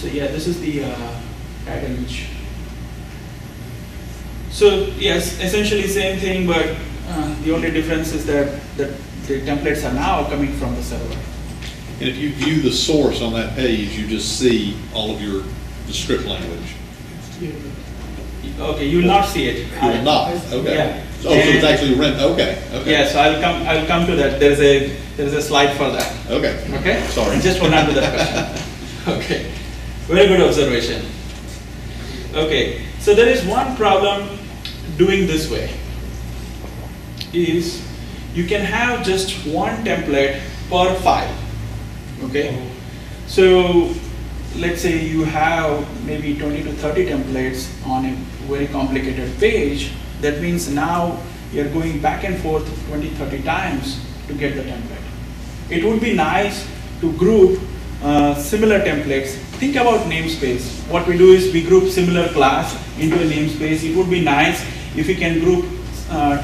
So yeah, this is the tag image. So yes, essentially same thing, but the only difference is that the templates are now coming from the server. And if you view the source on that page, you just see all of the script language. Okay, you will not see it. You will not. Okay. Yeah. So it's actually rent. Okay. Okay. Yeah. So I'll come to that. There's a slide for that. Okay. Okay. Sorry. Just hold on to that question. Okay. Very good observation. Okay. So there is one problem doing this way. Is you can have just one template per file. Okay. So let's say you have maybe 20 to 30 templates on a very complicated page. That means now you're going back and forth 20, 30 times to get the template. It would be nice to group similar templates. Think about namespace. What we do is we group similar class into a namespace. It would be nice if we can group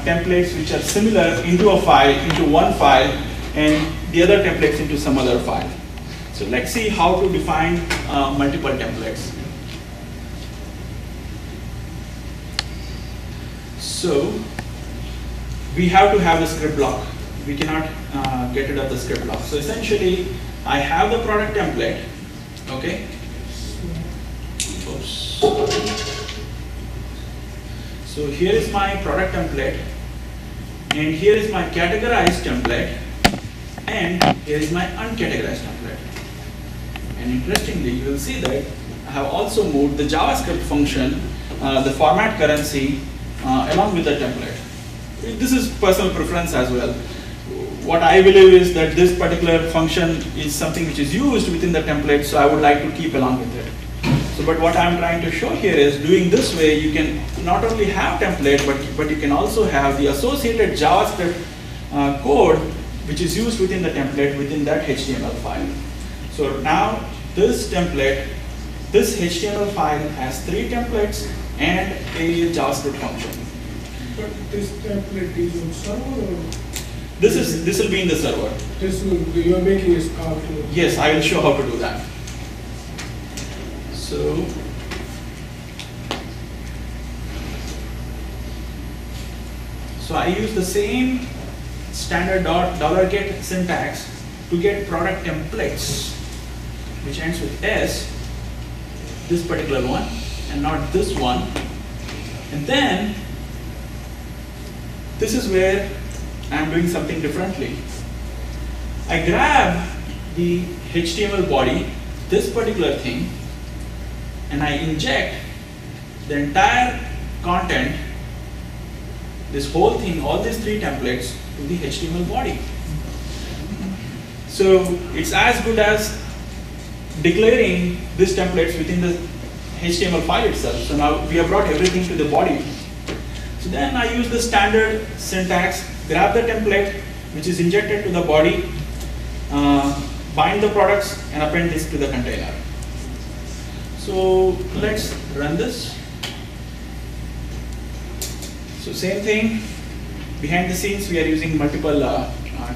templates which are similar into a file, into one file, and the other templates into some other file. So let's see how to define multiple templates. So we have to have a script block. We cannot get rid of the script block. So essentially, I have the product template. Okay. Oops. So here is my product template, and here is my categorized template, and here is my uncategorized template. And interestingly, you will see that I have also moved the JavaScript function, the format currency, along with the template. This is personal preference as well. What I believe is that this particular function is something which is used within the template, so I would like to keep along with it. So, but what I'm trying to show here is doing this way, you can not only have template, but you can also have the associated JavaScript code which is used within the template within that HTML file. So now this template, this HTML file has 3 templates and a JavaScript function. But this template is on server or? This will be in the server. You are making a powerful. Yes, I will show how to do that. So I use the same standard $get syntax to get product templates, which ends with S, this particular one, and not this one. And then this is where I'm doing something differently. I grab the HTML body, this particular thing, and I inject the entire content, this whole thing, all these 3 templates, to the HTML body. So it's as good as declaring these templates within the HTML file itself. So now we have brought everything to the body. So then I use the standard syntax, grab the template which is injected to the body, bind the products, and append this to the container. So let's run this. So same thing, behind the scenes we are using multiple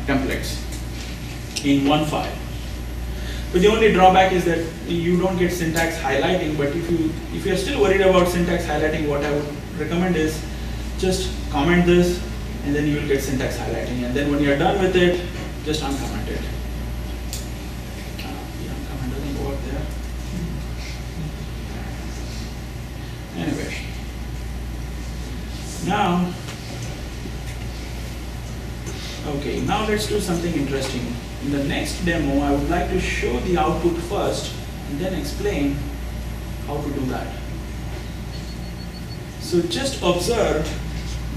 templates in one file. But the only drawback is that you don't get syntax highlighting, but if you are still worried about syntax highlighting, what I would recommend is just comment this, and then you will get syntax highlighting. And then when you are done with it, just uncomment it. The uncomment doesn't work there. Anyway, now let's do something interesting. In the next demo, I would like to show the output first, and then explain how to do that. So just observe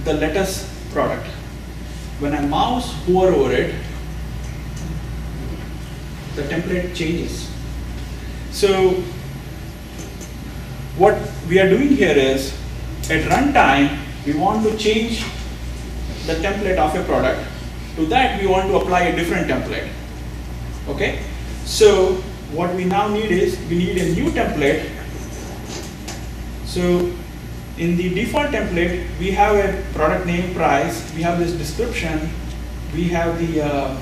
the lettuce product. When I mouse hover over it, the template changes. So what we are doing here is, at runtime, we want to change the template of a product. To that, we want to apply a different template. Okay? So what we now need is, we need a new template. So in the default template, we have a product name, price, we have this description, we have the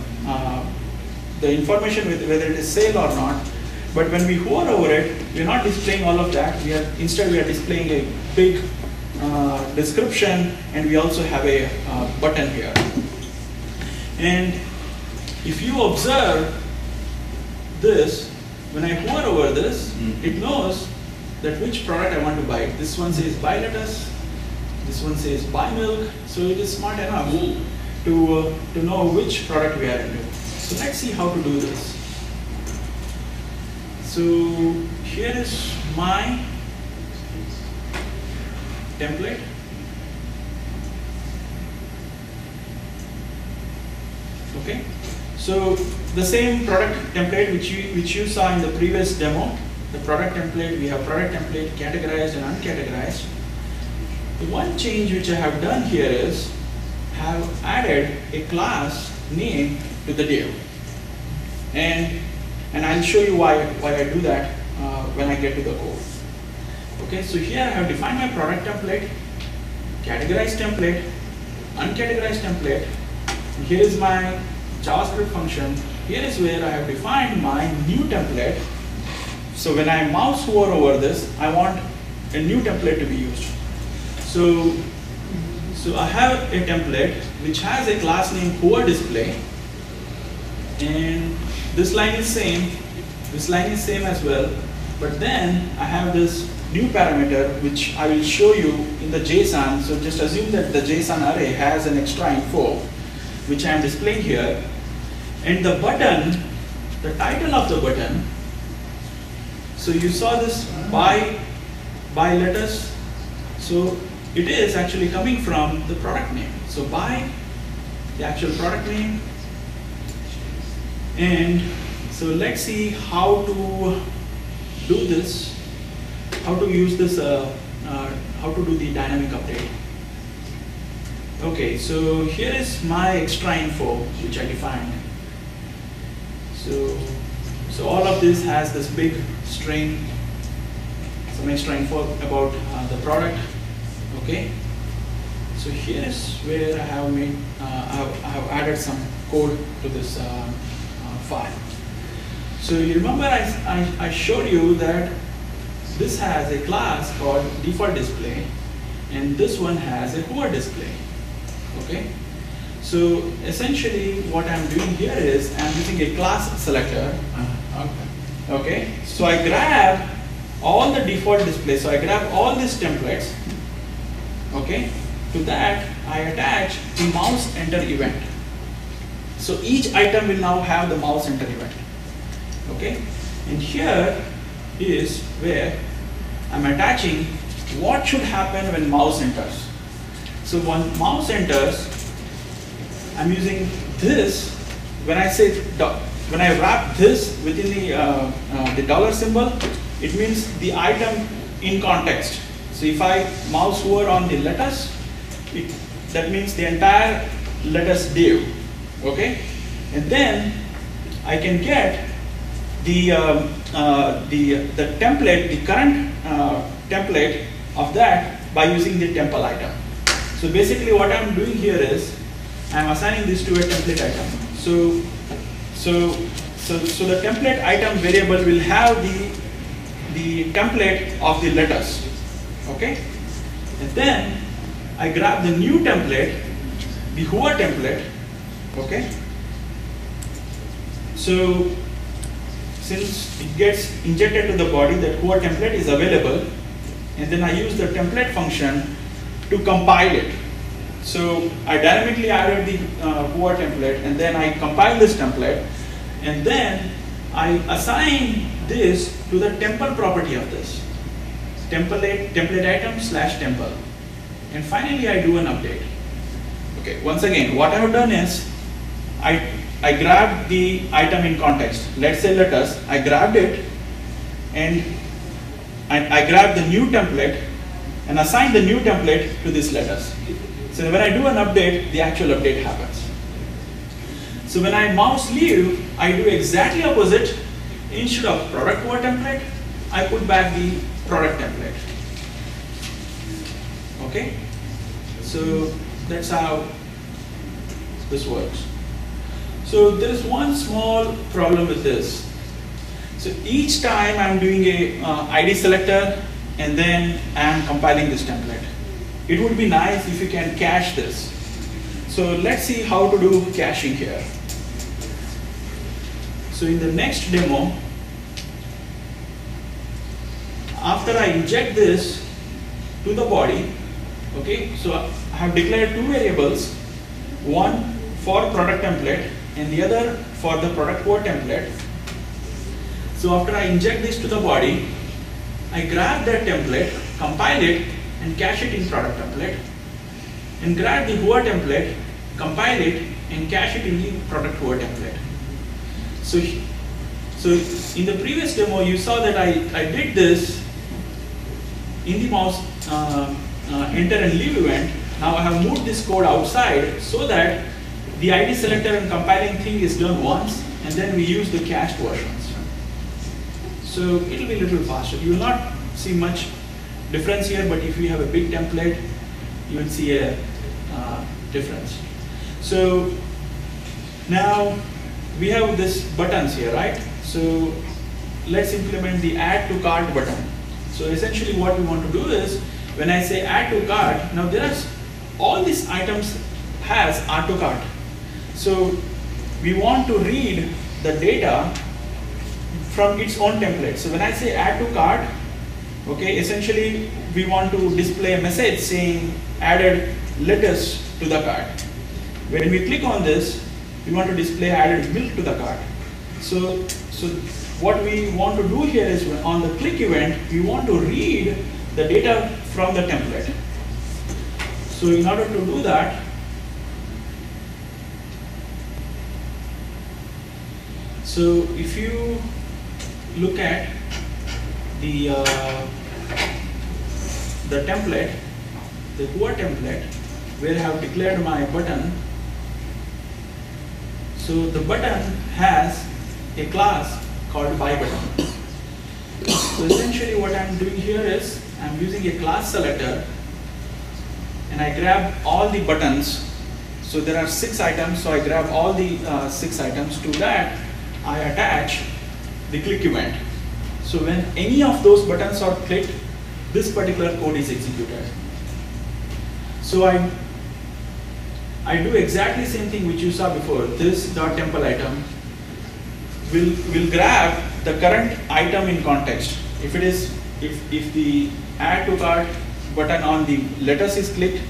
information with whether it is sale or not. But when we hover over it, we're not displaying all of that. Instead we are displaying a big description, and we also have a button here. And if you observe this, when I hover over this, it knows that which product I want to buy. This one says buy lettuce, this one says buy milk, so it is smart enough to know which product we are into. So let's see how to do this. So here is my template. Okay, so the same product template which you saw in the previous demo, the product template, we have product template categorized and uncategorized. The one change which I have done here is have added a class name to the div, and I'll show you why I do that when I get to the code. Okay, so here I have defined my product template, categorized template, uncategorized template. And here is my JavaScript function. Here is where I have defined my new template. So when I mouse hover over this, I want a new template to be used. So I have a template which has a class name hover display, and this line is same. This line is same as well. But then I have this new parameter which I will show you in the JSON. So just assume that the JSON array has an extra info which I am displaying here. And the button, the title of the button, so you saw this buy lettuce. So it is actually coming from the product name. So buy, the actual product name. And so let's see how to do this, how to use this, how to do the dynamic update. Okay, so here is my extra info which I defined. So all of this has this big string, some extra info about the product. Okay, so here is where I have made, I have added some code to this file. So you remember I showed you that this has a class called default display, and this one has a hover display. Okay, so essentially what I'm doing here is I'm using a class selector. Okay, so I grab all the default displays. So I grab all these templates. Okay, to that I attach the mouse enter event. So each item will now have the mouse enter event. Okay, and here is where I'm attaching what should happen when mouse enters. So when mouse enters, I'm using this. When I wrap this within the dollar symbol, it means the item in context. So if I mouse hover on the lettuce, that means the entire lettuce div. Okay, and then I can get the template, the current template of that by using the temple item. So basically what I'm doing here is I'm assigning this to a template item. So the template item variable will have the template of the lettuce. Okay, and then I grab the new template, the hover template. Okay, so since it gets injected to the body, that hover template is available, and then I use the template function to compile it. So I dynamically added the hover template, and then I compile this template, and then I assign this to the temple property of this template item / temple, and finally I do an update. Okay, once again, what I have done is I grabbed the item in context. Let's say lettuce. I grabbed it, and I grabbed the new template and assigned the new template to this lettuce. So when I do an update, the actual update happens. So when I mouse leave, I do exactly opposite. Instead of product hover template, I put back the product template. Okay, so that's how this works. So there is one small problem with this. So each time I'm doing a ID selector and then I'm compiling this template. It would be nice if you can cache this. So let's see how to do caching here. So in the next demo, after I inject this to the body, okay, so I have declared two variables, one for product template and the other for the product code template. So after I inject this to the body, I grab that template, compile it, and cache it in product template, and grab the Whoa template, compile it, and cache it in the product Whoa template. So in the previous demo, you saw that I did this in the mouse enter and leave event. Now I have moved this code outside so that the ID selector and compiling thing is done once, and then we use the cached versions. So it will be a little faster. You will not see much difference here, but if you have a big template, you will see a difference. So now we have this buttons here, right? So let's implement the add to cart button. So essentially what we want to do is, when I say add to cart, now there are all these items has add to cart. So we want to read the data from its own template. So when I say add to cart, okay, essentially we want to display a message saying added lettuce to the cart. When we click on this, we want to display added milk to the cart. So what we want to do here is, on the click event, we want to read the data from the template. So in order to do that, so if you look at the template, the Whoa template, where I have declared my button. So the button has a class called buy button. So essentially what I'm doing here is, I'm using a class selector and I grab all the buttons. So there are 6 items, so I grab all the 6 items. To that, I attach the click event. So when any of those buttons are clicked, this particular code is executed. So I do exactly the same thing which you saw before. This .temple item will grab the current item in context. If it is, if the add to cart button on the lettuce is clicked,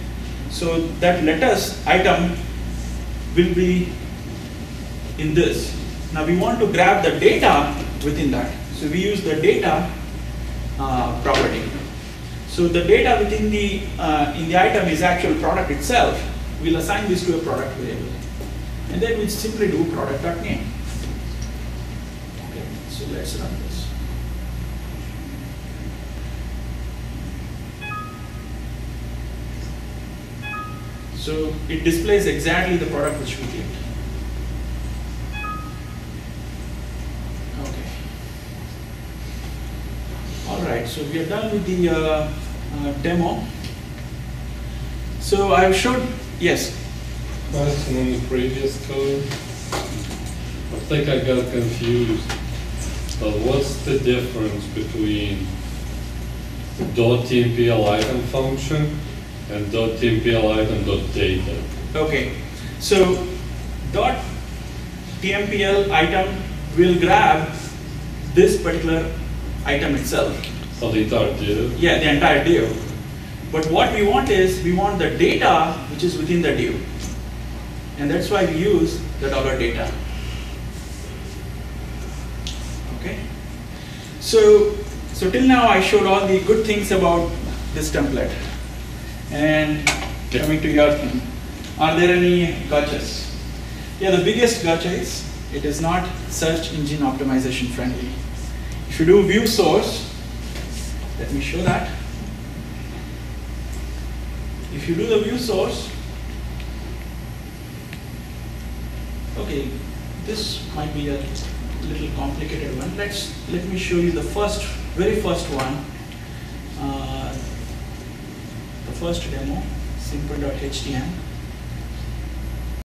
so that lettuce item will be in this. Now we want to grab the data within that. So we use the data property. So the data within the in the item is actual product itself. We'll assign this to a product variable, and then we simply do product.name. Okay, so let's run this. So it displays exactly the product which we clicked. Okay. All right, so we are done with the demo. So I've showed, yes? Question on the previous code. I think I got confused. But what's the difference between .tmpl item function and .tmpl item.data? Okay, so .tmpl item will grab this particular item itself. So the entire div? Yeah, the entire div. But what we want is, we want the data which is within the div. And that's why we use the $data. Okay. So till now I showed all the good things about this template. And coming to your thing, are there any gotchas? Yeah, the biggest gotcha is, it is not search engine optimization friendly. If you do view source, let me show that. If you do the view source, okay, this might be a little complicated one. Let me show you the very first one. The first demo, simple.htm.